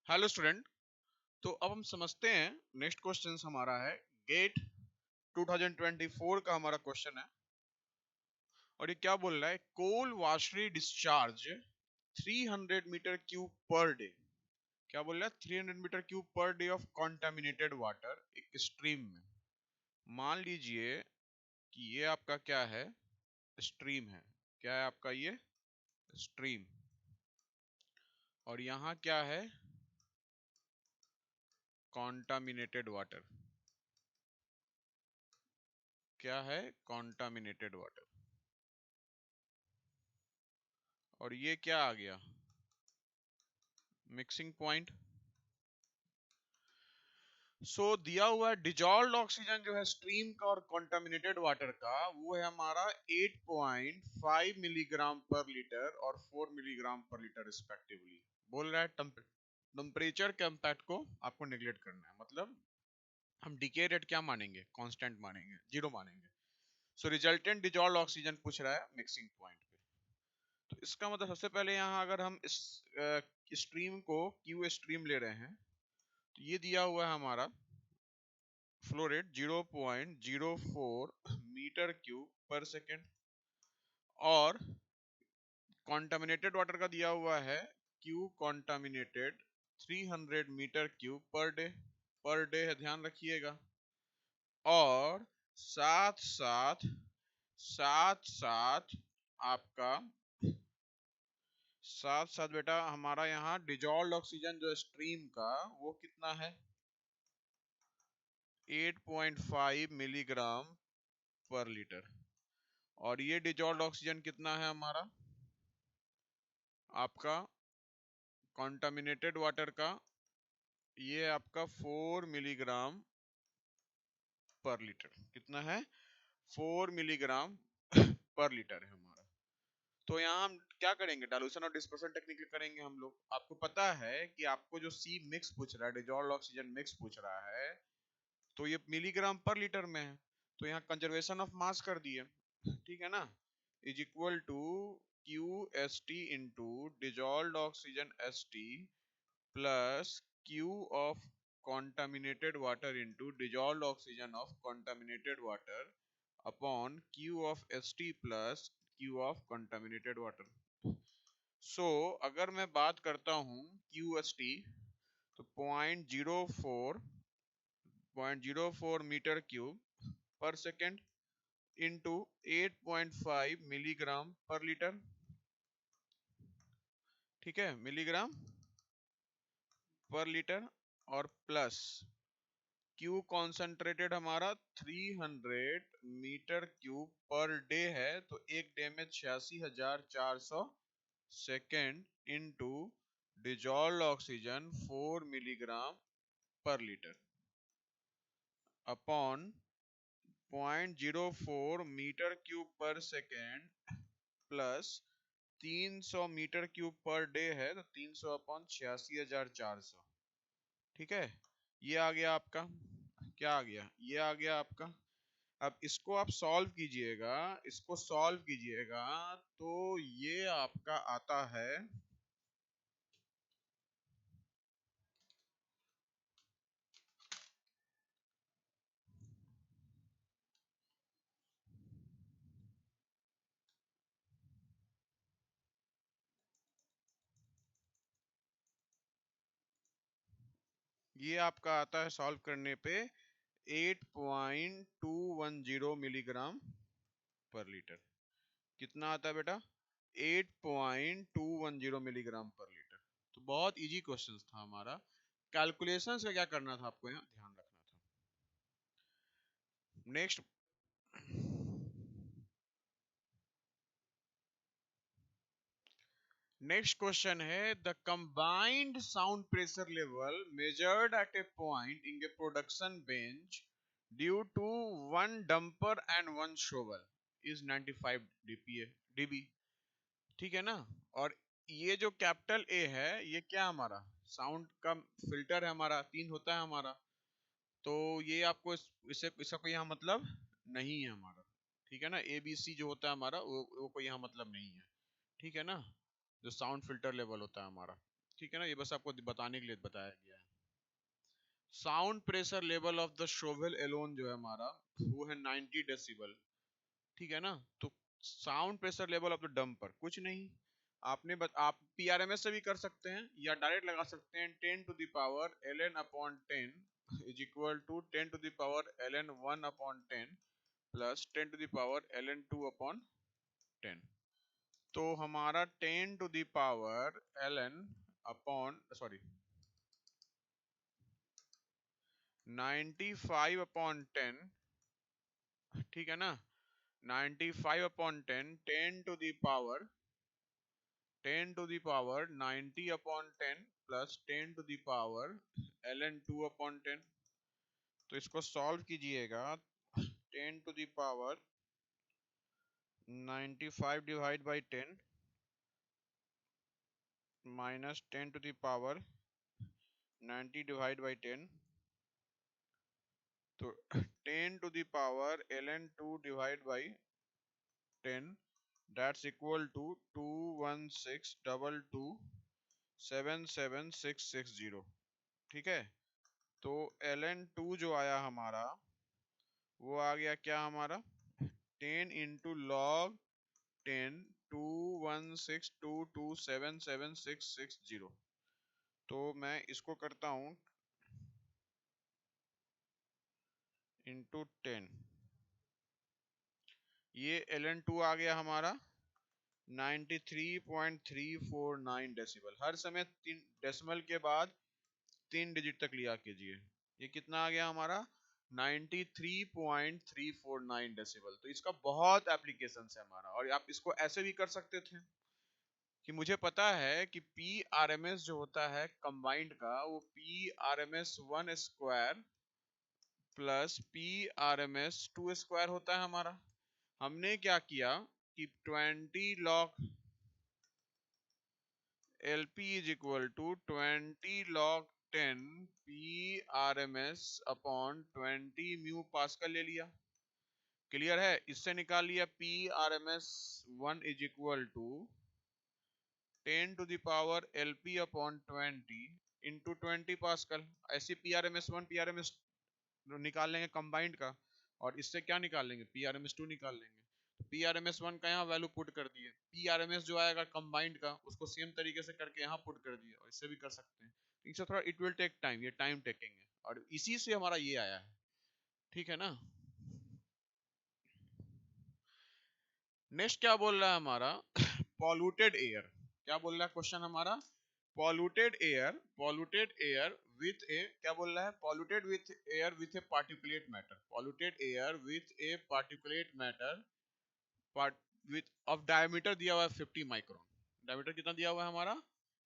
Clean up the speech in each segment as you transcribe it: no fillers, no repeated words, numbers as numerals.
Hello student. तो अब हम समझते हैं नेक्स्ट क्वेश्चन हमारा है गेट 2024 का हमारा क्वेश्चन है। और ये क्या बोल रहा है, coal washery discharge 300 metre cube per day. क्या बोल रहा है, 300 metre cube per day of contaminated water एक स्ट्रीम में। मान लीजिए कि ये आपका क्या है, स्ट्रीम है। क्या है आपका ये स्ट्रीम, और यहाँ क्या है, कॉन्टामिनेटेड वाटर। क्या है, कॉन्टामिनेटेड वाटर। और ये क्या आ गया, मिक्सिंग पॉइंट। सो दिया हुआ है डिजॉल्व्ड ऑक्सीजन जो है स्ट्रीम का और कॉन्टामिनेटेड वाटर का, वो है हमारा 8.5 मिलीग्राम पर लीटर और 4 मिलीग्राम पर लीटर रिस्पेक्टिवली। बोल रहा है टेम्परेचर के इम्पैक्ट को आपको नेग्लेक्ट करना है, मतलब हम डीके रेट क्या मानेंगे, कांस्टेंट मानेंगे, जीरो मानेंगे। सो रिजल्टेंट डिजॉल्व्ड ऑक्सीजन पूछ रहा है मिक्सिंग पॉइंट पे। तो इसका मतलब सबसे पहले यहाँ अगर हम इस स्ट्रीम को क्यू स्ट्रीम ले रहे हैं, तो ये दिया हुआ है हमारा flow rate 0.04 metre cube per second, और कॉन्टामिनेटेड वाटर का दिया हुआ है Q contaminated 300 metre cube per day. Per day है, ध्यान रखिएगा। और साथ साथ आपका साथ साथ बेटा हमारा यहाँ डिजॉल्व्ड ऑक्सीजन जो स्ट्रीम का वो कितना है, 8.5 मिलीग्राम पर लीटर। और ये डिजॉल्व्ड ऑक्सीजन कितना है हमारा, आपका कॉन्टामिनेटेड वाटर का, ये आपका 4 मिलीग्राम पर लीटर। कितना है, 4 मिलीग्राम पर लीटर है हमारा। तो यहाँ हम क्या करेंगे, डाइल्यूशन और डिस्पर्सन टेक्निक करेंगे हम लोग। आपको पता है कि आपको जो सी मिक्स पूछ रहा है, डिजॉल्व्ड ऑक्सीजन मिक्स पूछ रहा है, तो ये मिलीग्राम पर लीटर में है। तो यहाँ कंजर्वेशन ऑफ मास कर दिए, ठीक है ना, is equal to Q S T into dissolved oxygen S T plus Q of contaminated water into dissolved oxygen of contaminated water upon Q of St plus Q of contaminated water. So अगर मैं बात करता हूँ QST, तो 0.04 metre cube per second into 8.5 milligram per litre, ठीक है, milligram per litre, और plus Q concentrated हमारा 300 मीटर क्यूब पर डे है, तो एक डे में 86,400 second into dissolved oxygen 4 milligram per litre upon 0.04 metre cube per second plus 300 metre cube per day है, तो 300 अपॉन 86,400। ठीक है, ये आ गया आपका, क्या आ गया, ये आ गया आपका। अब इसको आप सॉल्व कीजिएगा, इसको सॉल्व कीजिएगा, तो ये आपका आता है ये आपका आता है सॉल्व करने पे 8.210 मिलीग्राम पर लीटर। कितना आता है बेटा, 8.210 मिलीग्राम पर लीटर। तो बहुत इजी क्वेश्चन था हमारा। कैलकुलेशंस का क्या करना था आपको यहाँ ध्यान रखना था। नेक्स्ट नेक्स्ट क्वेश्चन है, the combined sound pressure level measured at a point in a production bench due to one dumper and one shovel is 95 dB. ठीक है ना। और ये जो कैपिटल ए है, ये क्या हमारा साउंड का फिल्टर है, हमारा 3 होता है हमारा। तो ये आपको इसे इसका कोई यहाँ मतलब नहीं है हमारा। ठीक है ना, ए बी सी जो होता है हमारा वो कोई यहाँ मतलब नहीं है। ठीक है ना, जो साउंड फिल्टर लेवल होता है हमारा। ठीक है ना, ये बस आपको बताने के लिए बताया गया है। Sound pressure level of the shovel alone जो है हमारा वो है 90 डेसिबल, ठीक है ना। तो sound pressure level of the dumper कुछ नहीं, आप पीआरएमएस से भी कर सकते हैं या डायरेक्ट लगा सकते हैं 10 to the power ln upon 10 is equal to 10 to the power ln 1 upon 10 plus 10 to the power ln 2 upon 10। तो हमारा 10 to the power ln upon 95 upon 10, ठीक है ना, 95 upon 10, 10 to the power 90 upon 10 plus 10 to the power ln 2 upon 10। तो इसको solve कीजिएगा, 10 to the power 95 divide by 10 minus 10 to the power 90 divide by 10, तो 10 to the power ln 2 divide by 10 that's equal to 21622776660, ठीक है। तो ln 2 जो आया हमारा वो आ गया क्या हमारा 10 इंटू लॉग 10 21622776660। तो मैं इसको करता हूँ इंटू 10, ये ln 2 आ गया हमारा 93.349 डेसिबल। हर समय 3 डेसिमल के बाद 3 डिजिट तक लिया कीजिए। ये कितना आ गया हमारा 93.349 डेसिबल। तो इसका बहुत एप्लीकेशन है हमारा, और आप इसको ऐसे भी कर सकते थे कि मुझे पता है कि पी आर एम एस जो होता है कंबाइंड का वो P R M S 1 square plus P R M S 2 square होता है हमारा। हमने क्या किया कि 20 log LP is equal to 20 log 10 PRMS upon 20 mu pascal ले लिया। क्लियर है, इससे निकाल लिया PRMS 1 is equal to 10 to the power LP upon 20 into 20 pascal. ऐसे PRMS 1 PRMS निकाल लेंगे कंबाइंड का, और इससे क्या निकाल लेंगे PRMS 2 निकाल लेंगे। PRMS 1 का यहाँ वैल्यू पुट कर दिए, PRMS जो आएगा कंबाइंड का उसको सेम तरीके से करके यहाँ पुट कर दिए, और इससे भी कर सकते हैं। इससे थोड़ा इट विल टेक टाइम, ये टाइम टेकिंग है, और इसी से हमारा ये आया है, ठीक है ना। नेक्स्ट क्या बोल रहा है हमारा पॉल्यूटेड एयर। क्या बोल रहा है क्वेश्चन हमारा, पॉल्यूटेड एयर विथ ए, क्या बोल रहा है, polluted with air with A particulate matter, polluted air with A particulate matter width of diameter दिया हुआ है 50 माइक्रोन। डायमीटर कितना दिया हुआ है हमारा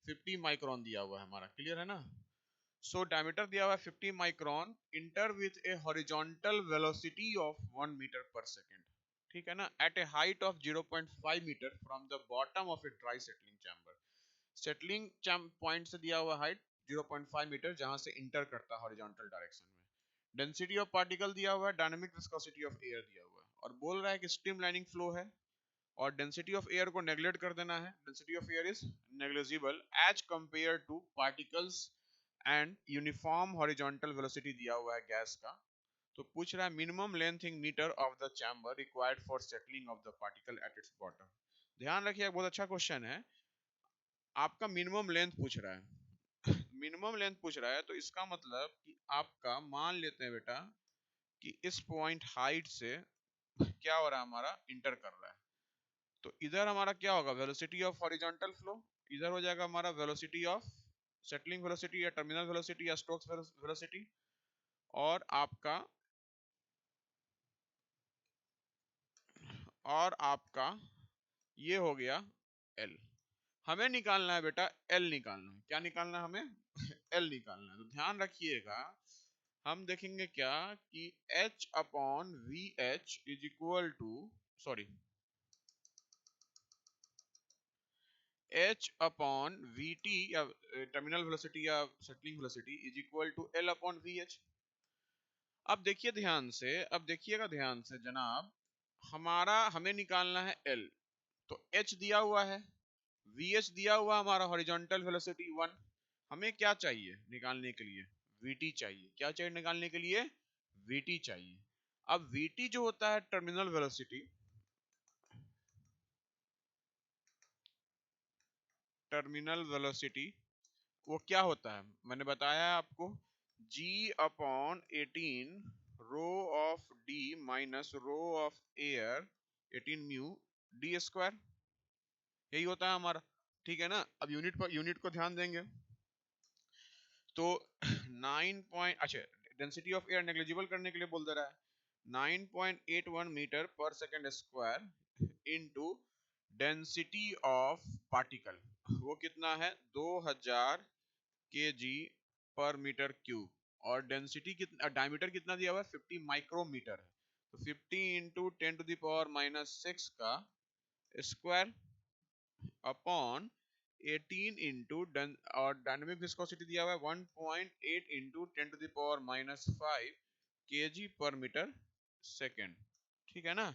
50 माइक्रोन दिया हुआ है हमारा, क्लियर है ना। सो डायमीटर दिया हुआ है 50 micron, enter with a horizontal velocity of 1 metre per second, ठीक है ना, at a height of 0.5 metre from the bottom of a dry settling chamber. Settling point से दिया हुआ हाइट 0.5 मीटर जहां से इंटर करता है हॉरिजॉन्टल डायरेक्शन में। डेंसिटी ऑफ पार्टिकल दिया हुआ है, डायनामिक विस्कोसिटी ऑफ एयर दिया हुआ है, और बोल रहा है कि स्ट्रीम लाइनिंग फ्लो है, और डेंसिटी ऑफ एयर को नेग्लेक्ट कर देना है। Density of air is negligible as compared to particles and uniform horizontal velocity दिया हुआ है गैस का। तो पूछ रहा है minimum length in metre of the chamber required for settling of the particle at its bottom. ध्यान रखिए, बहुत अच्छा क्वेश्चन है, आपका मिनिमम लेंथ पूछ रहा है मिनिमम लेंथ पूछ रहा है, तो इसका मतलब कि आपका मान लेते हैं बेटा कि इस पॉइंट हाइट से क्या हो रहा है हमारा इंटर कर रहा है। तो इधर हमारा क्या होगा वेलोसिटी ऑफ हॉरिजॉन्टल फ्लो, इधर हो जाएगा हमारा वेलोसिटी ऑफ सेटलिंग वेलोसिटी या टर्मिनल वेलोसिटी या स्टोक्स वेलोसिटी, और आपका ये हो गया L। हमें निकालना है बेटा L निकालना है, क्या निकालना है हमें L निकालना है। तो ध्यान रखिएगा, हम देखेंगे क्या कि H upon V H is equal to H upon V T या टर्मिनल वेलोसिटी या settling velocity is equal to L upon V H. अब देखिए ध्यान से, अब देखिएगा ध्यान से जनाब, हमें निकालना है L, तो H दिया हुआ है, VH दिया हुआ हमारा हॉरिजॉन्टल वेलोसिटी 1, हमें क्या चाहिए निकालने के लिए? वीटी चाहिए। क्या चाहिए निकालने के लिए? वीटी चाहिए। अब वीटी जो होता है टर्मिनल वेलोसिटी, टर्मिनल वेलोसिटी वो क्या होता है मैंने बताया है आपको, g upon 18 rho of d minus rho of air 18 mu D square, यही होता है हमारा। ठीक है ना। अब यूनिट पर यूनिट को ध्यान देंगे तो 9 पॉइंट, अच्छा डेंसिटी ऑफ एयर नेग्लिजिबल करने के लिए बोल दे रहा है 9.81 metre per second square into density of particle, वो कितना है 2000 केजी पर मीटर क्यूब, और डेंसिटी कितना, डायमीटर कितना दिया हुआ है 50 माइक्रोमीटर है, तो 50 इंटू 10⁻⁻6 का स्क्वायर अपॉन 18 इंटू, और डायनेमिक विस्कोसिटी दिया हुआ है 1.8 इंटू 10⁻⁻5 केजी पर मीटर सेकेंड। ठीक है ना।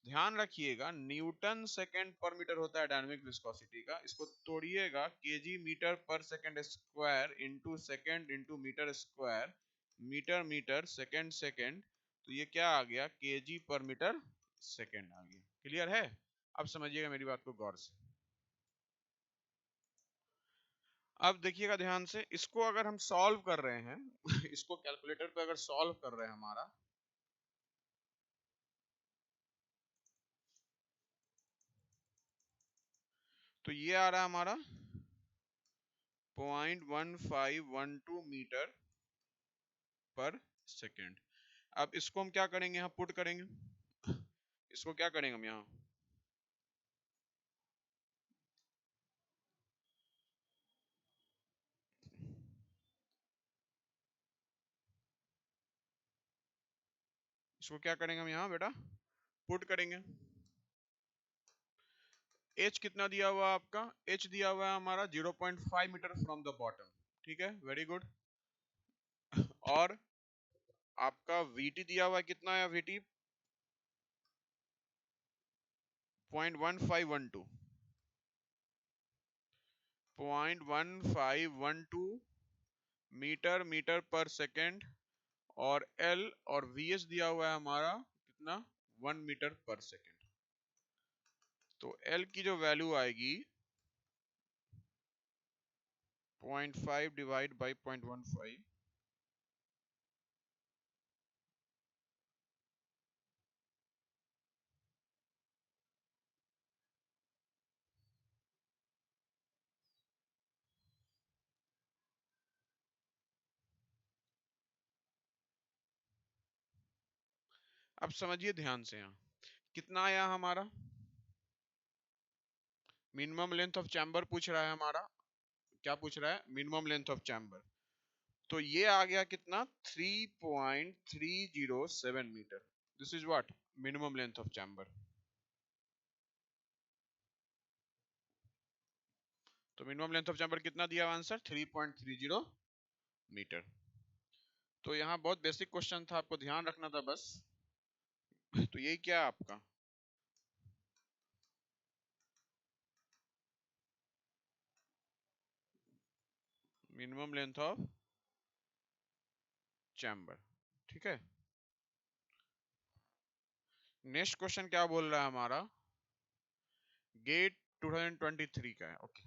ध्यान रखिएगा न्यूटन सेकेंड पर मीटर होता है डायनेमिक विस्कोसिटी का, इसको तोड़िएगा K G metre per second square into second into metre square, metre metre second second, तो ये क्या आ गया केजी पर मीटर सेकेंड आ गया। क्लियर है? अब समझिएगा मेरी बात को गौर से। अब देखिएगा ध्यान से, इसको अगर हम सॉल्व कर रहे हैं इसको कैलकुलेटर पे अगर सॉल्व कर रहे हैं हमारा, तो ये आ रहा है हमारा 0.1512 मीटर पर सेकेंड। अब इसको हम क्या करेंगे, यहाँ पुट करेंगे, इसको क्या करेंगे हम यहाँ, इसको क्या करेंगे हम यहाँ बेटा, पुट करेंगे। एच कितना दिया हुआ आपका, एच दिया हुआ है हमारा 0.5 मीटर फ्रॉम द बॉटम। ठीक है, वेरी गुड। और आपका वीटी दिया हुआ है कितना है, VT 0.1512, 0.1512 metre metre per second, और एल और वीएस दिया हुआ है हमारा कितना 1 मीटर पर सेकेंड। तो एल की जो वैल्यू आएगी 0.5 डिवाइड बाई 0.15, अब समझिए ध्यान से, यहाँ कितना आया हमारा, मिनिमम लेंथ ऑफ चैम्बर पूछ रहा है हमारा, क्या पूछ रहा है, मिनिमम लेंथ ऑफ चैम्बर। तो ये आ गया कितना 3.307 metre, this is what minimum length of chamber. तो मिनिमम लेंथ ऑफ चैम्बर कितना दिया आंसर 3.30 मीटर। तो यहाँ बहुत बेसिक क्वेश्चन था, आपको ध्यान रखना था बस। तो यही क्या है आपका, मिनिमम लेंथ ऑफ चैम्बर। ठीक है। नेक्स्ट क्वेश्चन क्या बोल रहा है हमारा, गेट 2023 का है। ओके